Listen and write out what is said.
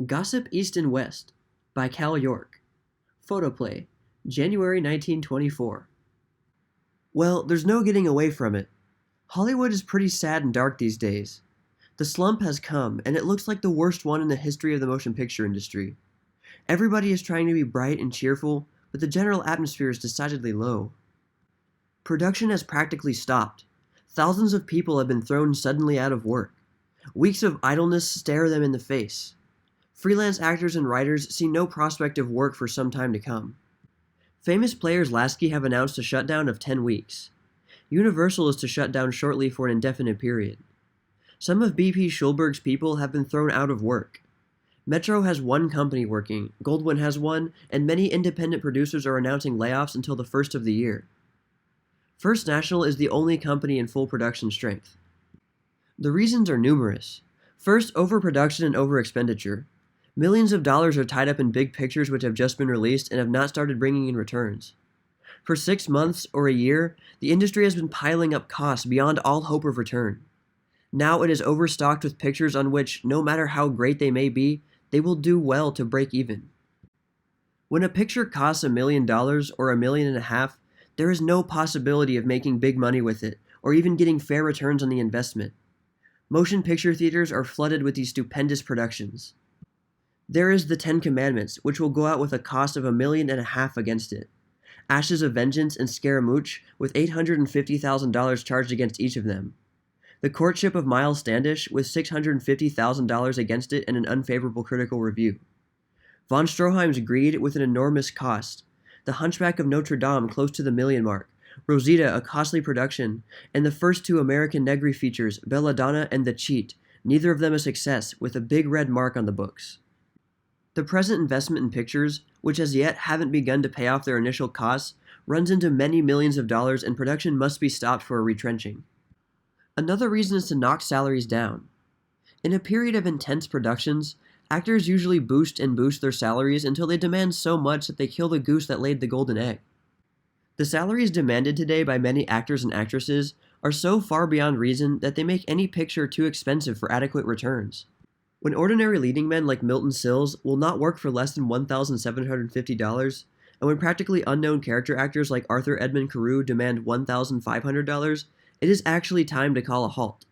Gossip East and West by Cal York. Photoplay, January 1924. Well, there's no getting away from it. Hollywood is pretty sad and dark these days. The slump has come, and it looks like the worst one in the history of the motion picture industry. Everybody is trying to be bright and cheerful, but the general atmosphere is decidedly low. Production has practically stopped. Thousands of people have been thrown suddenly out of work. Weeks of idleness stare them in the face. Freelance actors and writers see no prospect of work for some time to come. Famous players Lasky have announced a shutdown of 10 weeks. Universal is to shut down shortly for an indefinite period. Some of BP Schulberg's people have been thrown out of work. Metro has one company working, Goldwyn has one, and many independent producers are announcing layoffs until the first of the year. First National is the only company in full production strength. The reasons are numerous. First, overproduction and overexpenditure. Millions of dollars are tied up in big pictures which have just been released and have not started bringing in returns. For 6 months or a year, the industry has been piling up costs beyond all hope of return. Now it is overstocked with pictures on which, no matter how great they may be, they will do well to break even. When a picture costs $1 million or $1.5 million, there is no possibility of making big money with it, or even getting fair returns on the investment. Motion picture theaters are flooded with these stupendous productions. There is the Ten Commandments, which will go out with a cost of $1.5 million against it. Ashes of Vengeance and Scaramouche, with $850,000 charged against each of them. The Courtship of Miles Standish, with $650,000 against it and an unfavorable critical review. Von Stroheim's Greed, with an enormous cost. The Hunchback of Notre Dame, close to the $1 million mark. Rosita, a costly production. And the first 2 American Negri features, Belladonna and The Cheat, neither of them a success, with a big red mark on the books. The present investment in pictures, which as yet haven't begun to pay off their initial costs, runs into many millions of dollars and production must be stopped for a retrenching. Another reason is to knock salaries down. In a period of intense productions, actors usually boost their salaries until they demand so much that they kill the goose that laid the golden egg. The salaries demanded today by many actors and actresses are so far beyond reason that they make any picture too expensive for adequate returns. When ordinary leading men like Milton Sills will not work for less than $1,750, and when practically unknown character actors like Arthur Edmund Carew demand $1,500, it is actually time to call a halt.